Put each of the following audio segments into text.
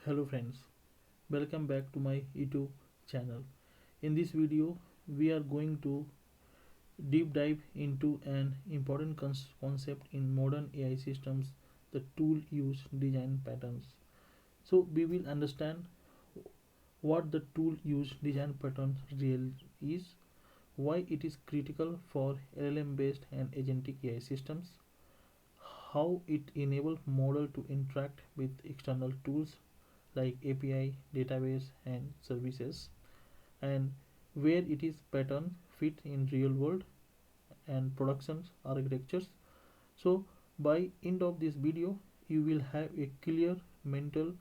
Hello friends, welcome back to my YouTube channel. In this video, we are going to deep dive into an important concept in modern AI systems, the tool use design patterns. So we will understand what the tool use design pattern really is, why it is critical for LLM based and agentic AI systems, how it enables model to interact with external tools like API, database and services, and where it is pattern fit in real world and production architectures. So by end of this video you will have a clear mental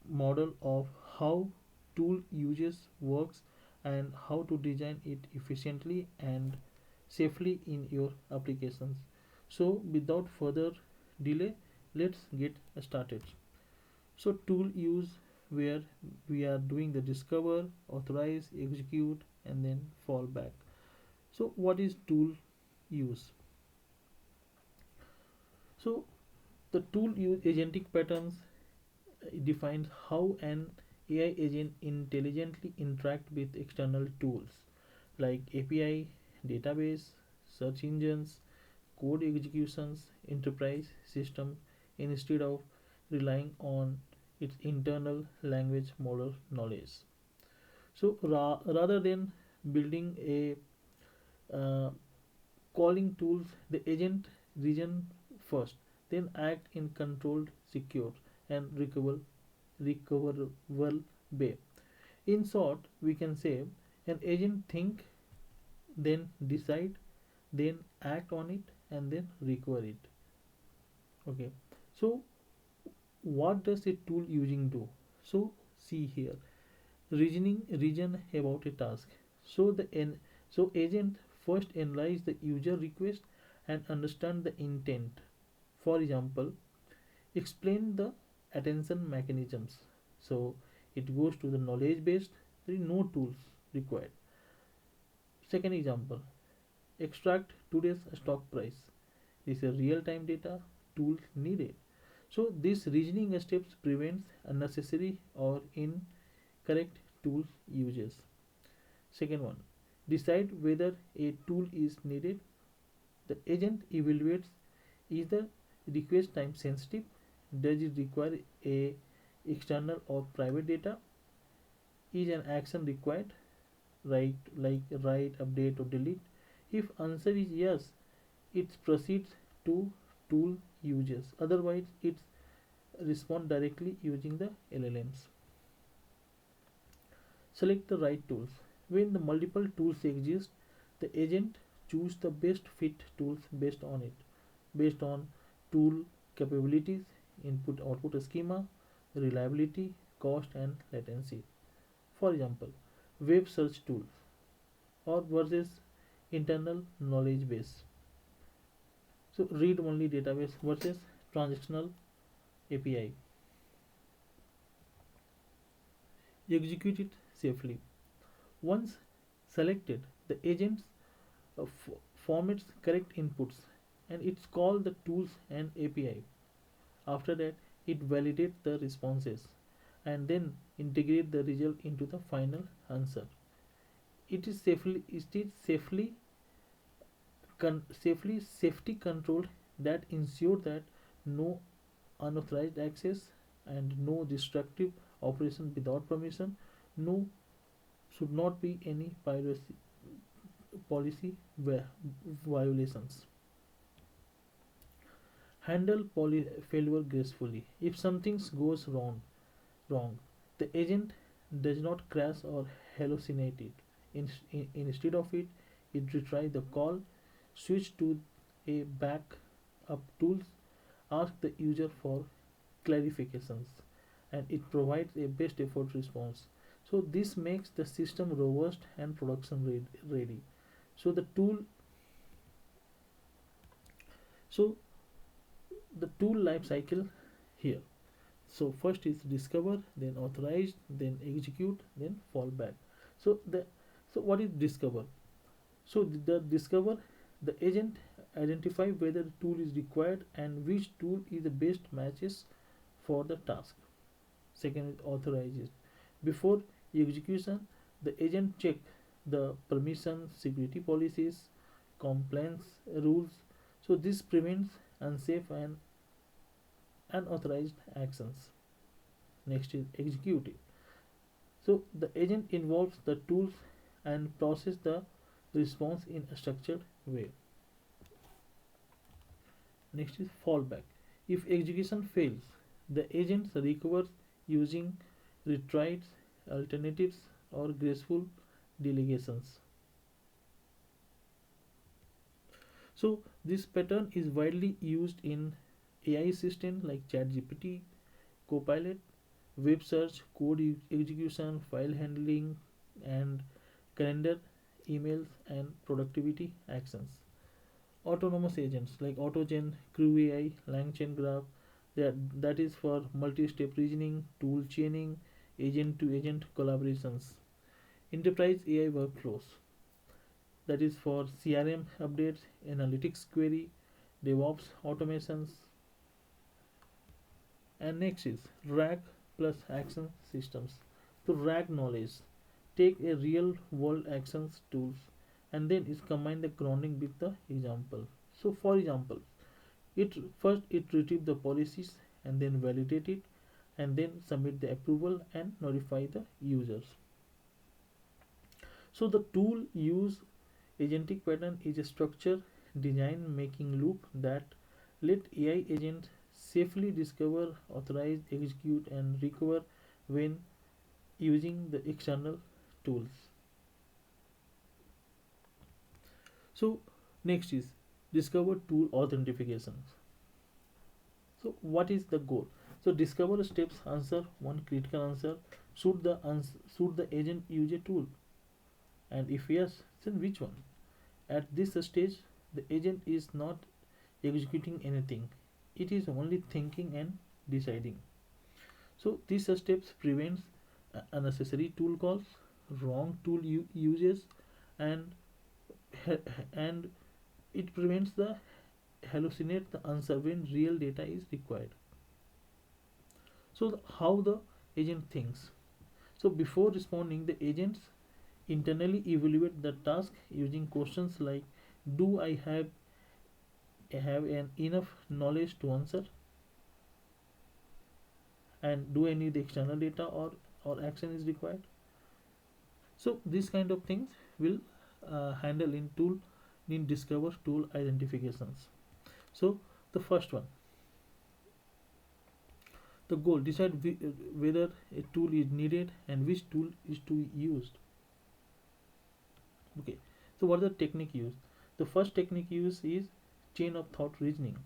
model of how tool uses works and how to design it efficiently and safely in your applications. So without further delay, let's get started. So tool use, where we are doing the discover, authorize, execute and then fallback. So what is tool use? So the tool use agentic patterns defines how an AI agent intelligently interact with external tools like API, database, search engines, code executions, enterprise system instead of relying on its internal language model knowledge. So rather than building a uh, calling tools, the agent reason first, then act in controlled, secure, and recoverable way. In short, we can say an agent think, then decide, then act on it, and then recover it. Okay. So what does a tool using do? So see here, reasoning reason about a task. So so agent first analyze the user request and understand the intent. For example, explain the attention mechanisms. So it goes to the knowledge based. There is no tools required. Second example, extract today's stock price. This is a real time data tool needed. So this reasoning steps prevents unnecessary or incorrect tool uses. Second one, decide whether a tool is needed. The agent evaluates, is the request time sensitive, does it require a external or private data, is an action required, write like write, update or delete. If answer is yes, it proceeds to tool uses. Otherwise, it respond directly using the LLMs. Select the right tools. When the multiple tools exist, the agent choose the best fit tools based on tool capabilities, input output schema, reliability, cost and latency. For example, web search tools or versus internal knowledge base. So read only database versus transactional API. Execute it safely. Once selected, the agent formats correct inputs and it's called the tools and API. After that, it validates the responses and then integrate the result into the final answer. It is safety controlled, that ensure that no unauthorized access and no destructive operation without permission, no should not be any piracy policy violations. Handle failure gracefully. If something goes wrong, the agent does not crash or hallucinate it. Instead of it, it retries the call, switch to a backup tools, ask the user for clarifications, and it provides a best effort response. So this makes the system robust and production ready. So so the tool life cycle here. So first is discover, then authorize, then execute, then fallback. So what is discover? So the discover, the agent identify whether the tool is required and which tool is the best matches for the task. Second is authorizes. Before execution, the agent check the permission, security policies, compliance rules. So this prevents unsafe and unauthorized actions. Next is execute. So the agent involves the tools and process the response in a structured way. Next is fallback. If execution fails, the agent recovers using retries, alternatives, or graceful delegations. So this pattern is widely used in AI systems like ChatGPT, Copilot, web search, code execution, file handling, and calendar, emails, and productivity actions. Autonomous agents like AutoGen, Crew AI, LangChain Graph, that is for multi-step reasoning, tool chaining, agent-to-agent collaborations. Enterprise AI workflows, that is for CRM updates, analytics query, DevOps automations. And next is RAG plus action systems. To RAG knowledge, take a real world actions tools and then is combine the grounding with the example. So for example, it retrieve the policies and then validate it and then submit the approval and notify the users. So the tool use agentic pattern is a structure design making loop that let AI agents safely discover, authorize, execute, and recover when using the external tools. So next is discover tool authentication. So what is the goal? So discover steps answer one critical answer. Should the agent use a tool? And if yes, then which one? At this stage, the agent is not executing anything. It is only thinking and deciding. So these steps prevents unnecessary tool calls, wrong tool uses, and and it prevents the hallucinate the answer when real data is required. So how the agent thinks. So before responding, the agents internally evaluate the task using questions like, do I have an enough knowledge to answer, and do I need the external data or action is required. So these kind of things will handle in discover tool identifications. So the first one, the goal, decide whether a tool is needed and which tool is to be used. Okay, so what is the technique used? The first technique used is chain of thought reasoning.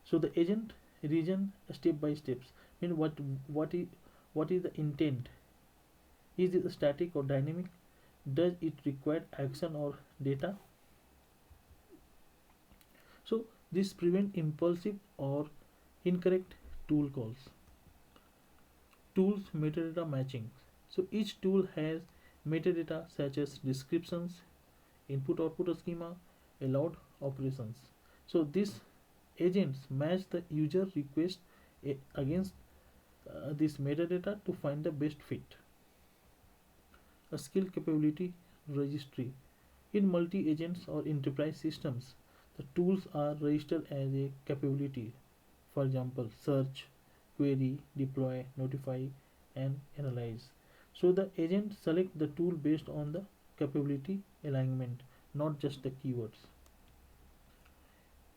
So the agent reason step by steps. I mean, what is the intent? Is it static or dynamic? Does it require action or data? So this prevent impulsive or incorrect tool calls. Tools metadata matching. So each tool has metadata such as descriptions, input output schema, allowed operations. So these agents match the user request against this metadata to find the best fit. A skill capability registry. In multi agents or enterprise systems, the tools are registered as a capability. For example, search, query, deploy, notify, and analyze. So the agent select the tool based on the capability alignment, not just the keywords.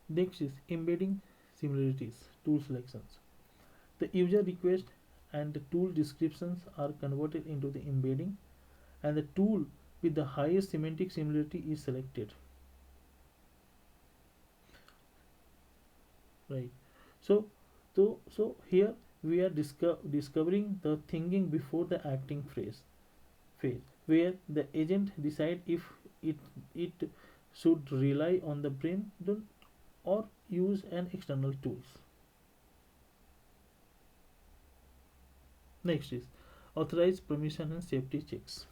Next is embedding similarities, tool selections. The user request and the tool descriptions are converted into the embedding, and the tool with the highest semantic similarity is selected. Right. So, so here we are discovering the thinking before the acting phase, where the agent decide if it should rely on the brain or use an external tools. Next is authorize permission and safety checks.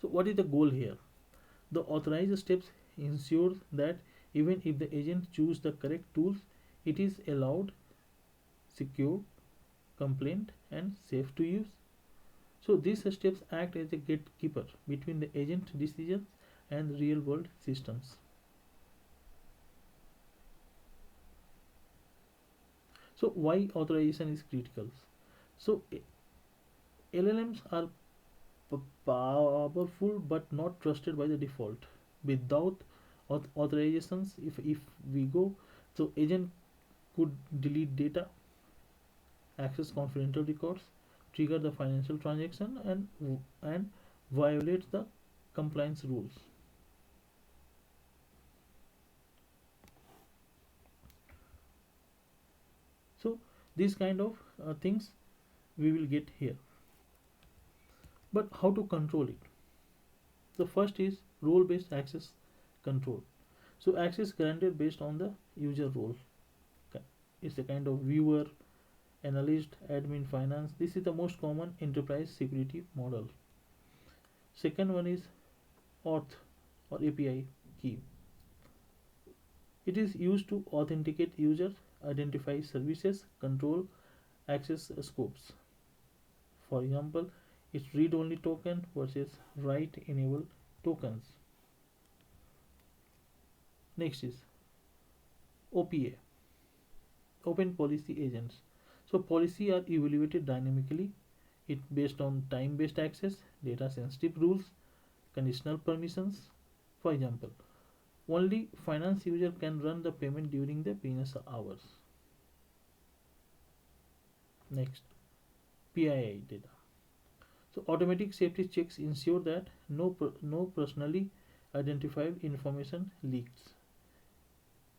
So what is the goal here? The authorized steps ensure that even if the agent choose the correct tools, it is allowed, secure, complaint, and safe to use. So these steps act as a gatekeeper between the agent decisions and real world systems. So why authorization is critical? So LLMs are powerful but not trusted by the default. Without authorizations, if we go, so agent could delete data, access confidential records, trigger the financial transaction, and violates the compliance rules. So these kind of things we will get here. But how to control it? The first is role-based access control. So access granted based on the user role. It's a kind of viewer, analyst, admin, finance. This is the most common enterprise security model. Second one is auth or API key. It is used to authenticate users, identify services, control access scopes. For example, it's read-only token versus write-enable tokens. Next is OPA, Open Policy Agents. So policy are evaluated dynamically. It based on time-based access, data-sensitive rules, conditional permissions. For example, only finance user can run the payment during the business hours. Next, PII data. So automatic safety checks ensure that no personally identified information leaks.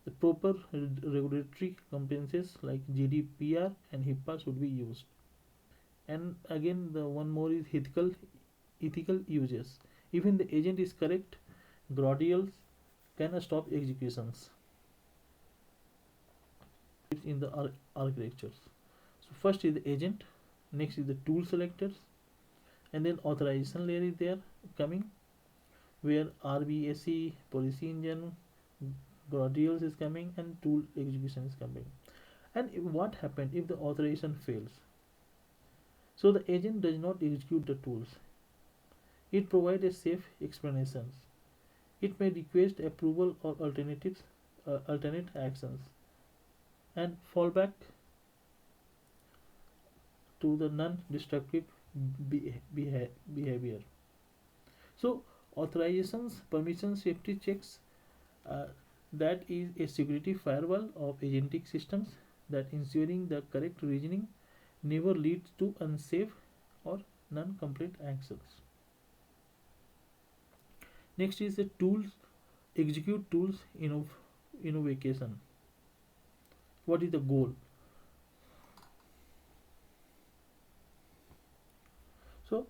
The proper regulatory compliances like GDPR and HIPAA should be used. And again, the one more is ethical uses. Even the agent is correct, guardrails can stop executions in the architectures. So first is the agent, next is the tool selectors, and then authorization layer is there coming, where RBAC, policy engine, guardrails is coming, and tool execution is coming. And what happened if the authorization fails? So the agent does not execute the tools. It provides a safe explanations. It may request approval or alternate actions, and fallback to the non-destructive behavior. So authorizations, permission, safety checks, uh, that is a security firewall of agentic systems that ensuring the correct reasoning never leads to unsafe or non-compliant actions. Next is the tools, execute tools innovation. What is the goal? So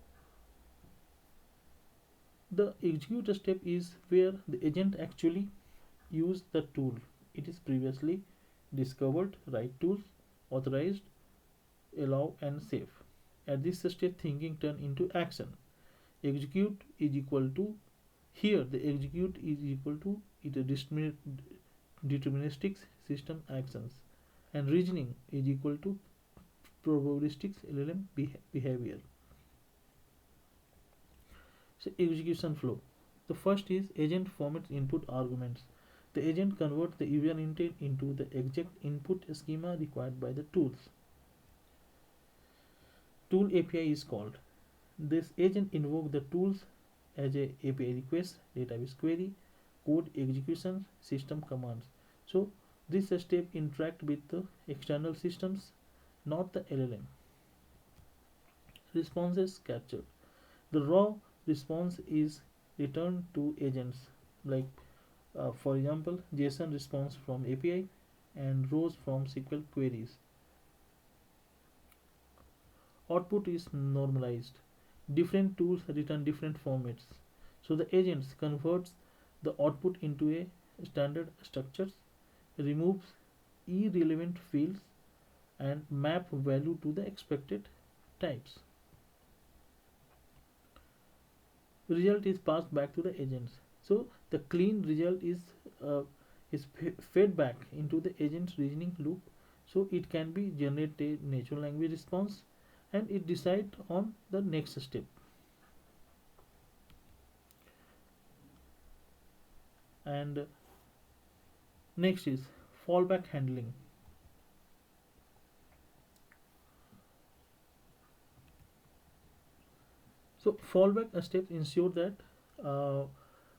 the execute step is where the agent actually use the tool. It is previously discovered, right tools, authorized, allow, and save. At this step, thinking turn into action. Execute is equal to, here the execute is equal to it deterministic system actions, and reasoning is equal to probabilistic LLM behavior. So execution flow. The first is agent formats input arguments. The agent converts the user intent into the exact input schema required by the tools. Tool API is called. This agent invokes the tools as a API request, database query, code execution, system commands. So this step interact with the external systems, not the LLM. Responses captured. The raw response is returned to agents, like for example JSON response from API and rows from SQL queries. Output is normalized. Different tools return different formats. So the agents converts the output into a standard structures, removes irrelevant fields, and map value to the expected types. Result is passed back to the agents. So the clean result is fed back into the agent's reasoning loop So it can be generate a natural language response, and it decide on the next step. And next is fallback handling. So fallback steps ensure that uh,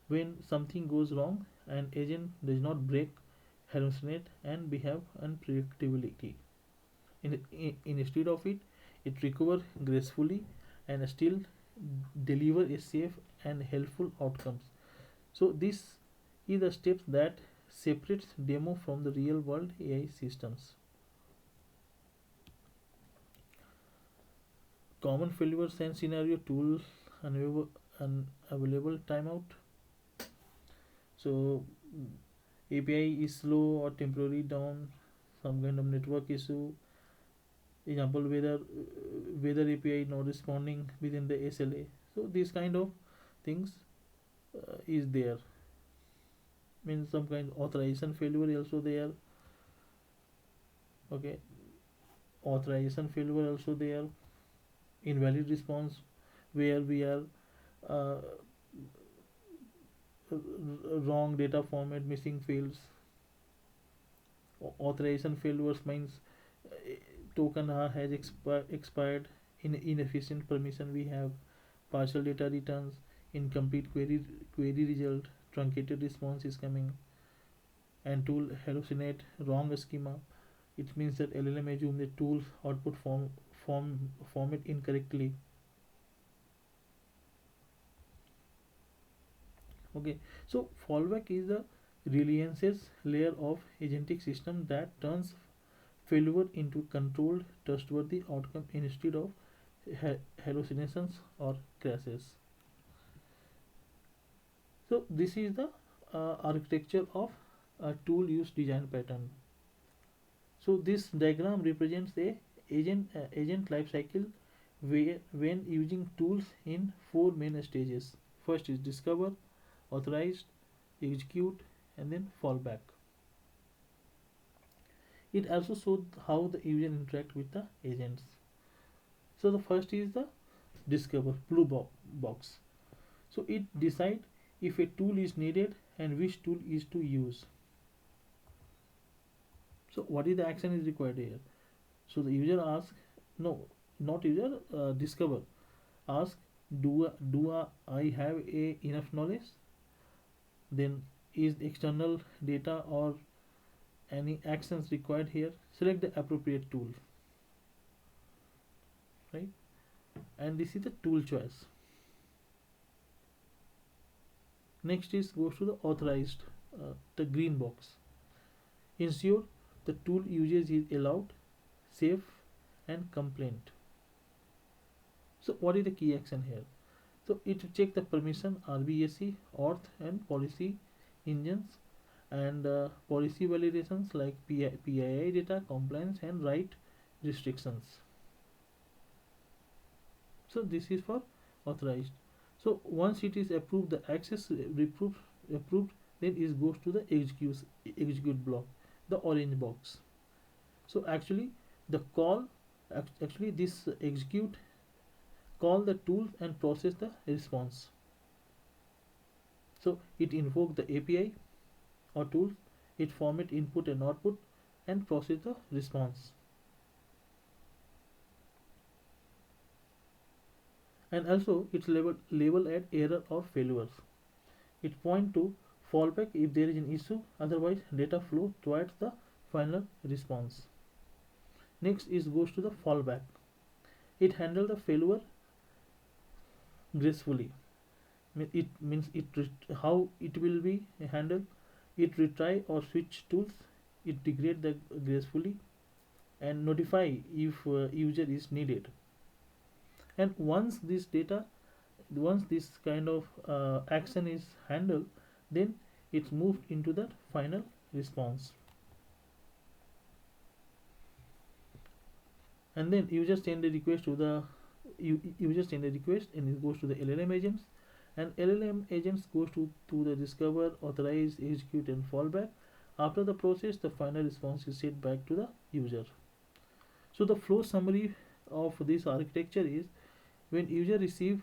when something goes wrong, an agent does not break, hallucinate, and behave unpredictability. Instead of it, it recover gracefully and still deliver a safe and helpful outcomes. So this is the steps that separates demo from the real world AI systems. Common failures and scenario tool unavailable timeout. So API is slow or temporarily down, some kind of network issue. Example, whether API not responding within the SLA. So these kind of things is there. Means some kind of authorization failure also there. Okay, authorization failure also there. Invalid response where we are uh, wrong data format, missing fields. Authorization failures means token has expired, inefficient permission we have, partial data returns, incomplete query result, truncated response is coming, and tool hallucinate wrong schema. It means that LLM assume the tool output format incorrectly. Okay, so fallback is the reliances layer of agentic system that turns failure into controlled, trustworthy outcome instead of hallucinations or crashes. So this is the architecture of a tool use design pattern. So this diagram represents a agent life cycle when using tools in four main stages. First is discover, authorize, execute, and then fallback. It also shows how the user interact with the agents. So the first is the discover box. So it decide if a tool is needed and which tool is to use. So what is the action is required here? So the user asks, no, not user, discover. Ask, I have a enough knowledge? Then is external data or any actions required here? Select the appropriate tool, right? And this is the tool choice. Next is goes to the authorized, the green box. Ensure the tool usage is allowed, safe, and complaint. So what is the key action here? So it check the permission, RBAC, auth, and policy engines, and policy validations like PII data, compliance, and right restrictions. So this is for authorized. So once it is approved, the access approved, then it goes to the execute block, the orange box. So actually the call, actually this execute call the tool and process the response. So it invoke the API or tools, it format input and output, and process the response. And also it's label at error or failures. It point to fallback if there is an issue, otherwise data flow towards the final response. Next is goes to the fallback. It handle the failure gracefully. It means how it will be handled. It retry or switch tools. It degrade the gracefully and notify if user is needed. And once this kind of action is handled, then it's moved into the final response. And then user send a request to the user send a request and it goes to the LLM agents, and LLM agents goes to the discover, authorize, execute, and fallback. After the process, the final response is sent back to the user. So the flow summary of this architecture is: when user receive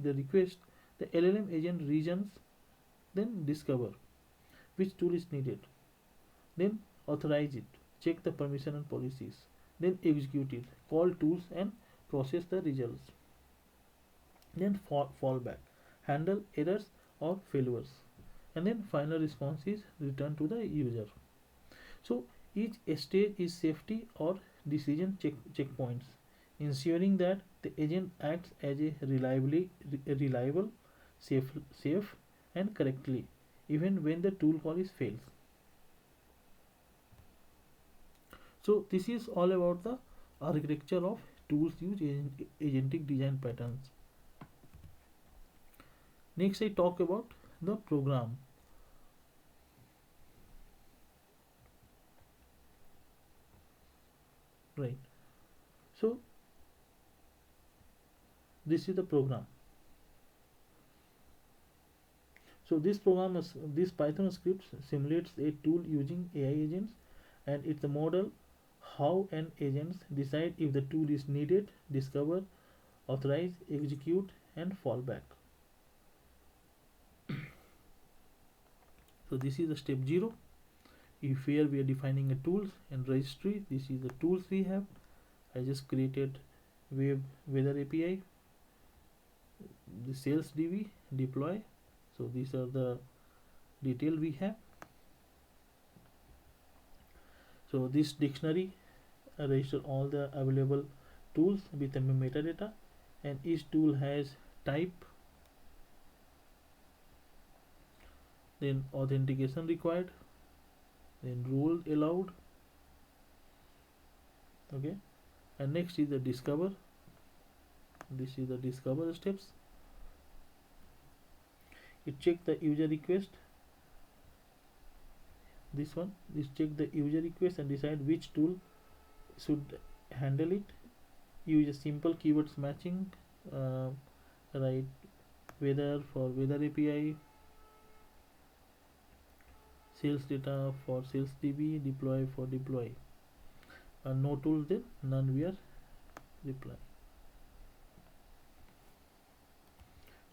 the request, the LLM agent reasons, then discover which tool is needed, then authorize it, check the permission and policies, then execute it, call tools and process the results, then fallback, handle errors or failures, and then final response is returned to the user. So each stage is safety or decision checkpoints, ensuring that the agent acts as a reliable, safe and correctly, even when the tool call is fails. So this is all about the architecture of tools use agentic design patterns. Next, I talk about the program. Right. So this is the program. So this Python script simulates a tool using AI agents, and it's a model how an agents decide if the tool is needed, discover, authorize, execute, and fallback. So this is the step 0. If here we are defining a tools and registry, this is the tools we have. I just created web weather API, the sales DB, deploy. So these are the detail we have. So this dictionary register all the available tools with the metadata, and each tool has type, then authentication required, then role allowed. Okay, and next is the discover. This is the discover steps. It check the user request. This check the user request and decide which tool should handle it. Use a simple keywords matching, right, weather for weather API, sales data for sales DB, deploy for deploy. No tool, then none we are reply.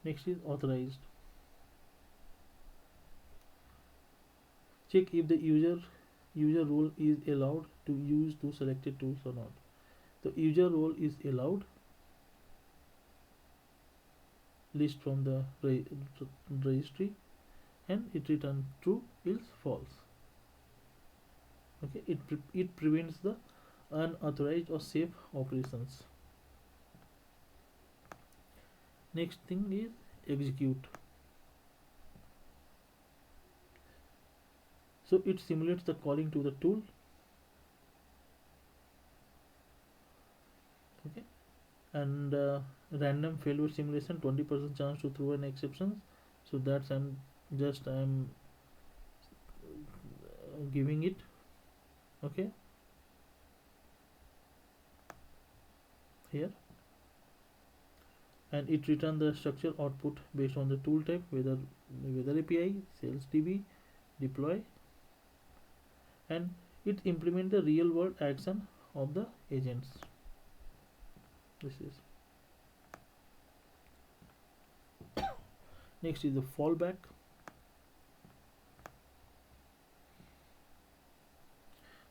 Next is authorized. Check if the user role is allowed to use to selected tools or not. The user role is allowed, list from the registry, and it returns true else false. Okay, it prevents the unauthorized or safe operations. Next thing is execute. So it simulates the calling to the tool. Okay, and random failure simulation, 20% chance to throw an exceptions. So that's I'm giving it. Okay, here, and it return the structure output based on the tool type, whether API, sales DB, deploy, and it implement the real world action of the agents. This is next is the fallback.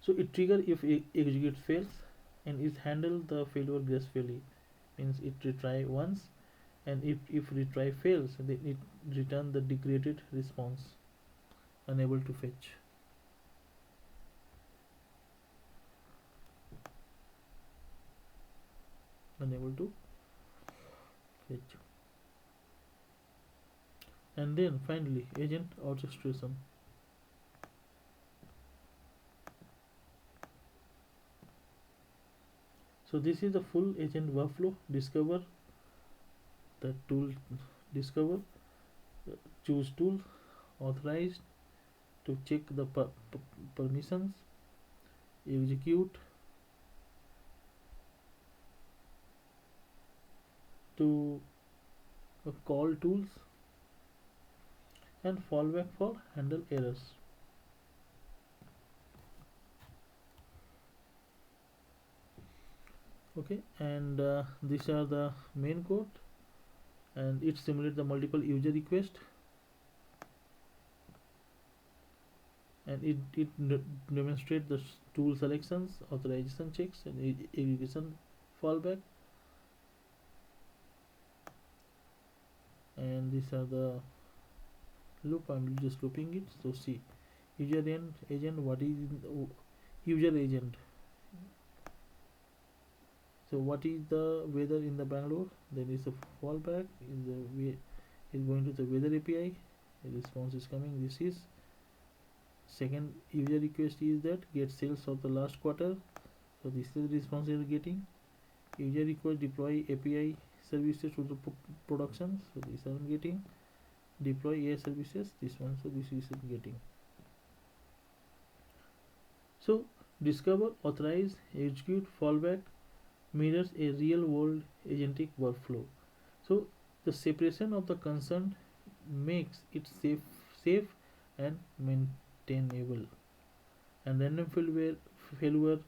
So it trigger if execute fails, and is handle the failure gracefully, means it retry once, and if retry fails, then it return the degraded response, unable to fetch. Unable to fetch. And then finally agent orchestration. So this is the full agent workflow. Discover the tool, discover, choose tool, authorized to check the permissions, execute to call tools, and fallback for handle errors. Okay, and these are the main code, and it simulates the multiple user request, and it demonstrates the tool selections, authorization checks, and aggregation fallback. And these are the loop. I'm just looping it. So see, user end agent. What is user agent? So what is the weather in the Bangalore? Then is a fallback. In the way is going to the weather API. The response is coming. This is second user request is that get sales of the last quarter. So this is the response you are getting. User request deploy API services to the production. So this I'm getting. Deploy AI services. This one. So this is getting. So discover, authorize, execute, fallback mirrors a real world agentic workflow. So the separation of the concern makes it safe and maintainable. And random failure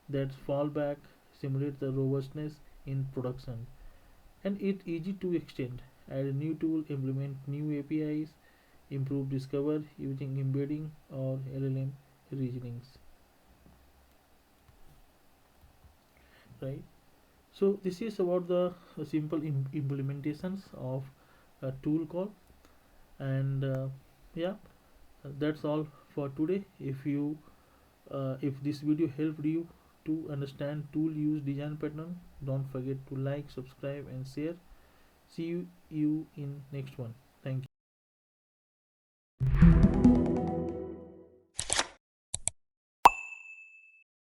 that fallback simulate the robustness in production. And it easy to extend. Add a new tool, implement new APIs, improve discover using embedding or LLM reasonings. Right. So this is about the simple implementations of a tool call, and yeah, that's all for today. If this video helped you to understand tool use design pattern, don't forget to like, subscribe, and share. See you in next one.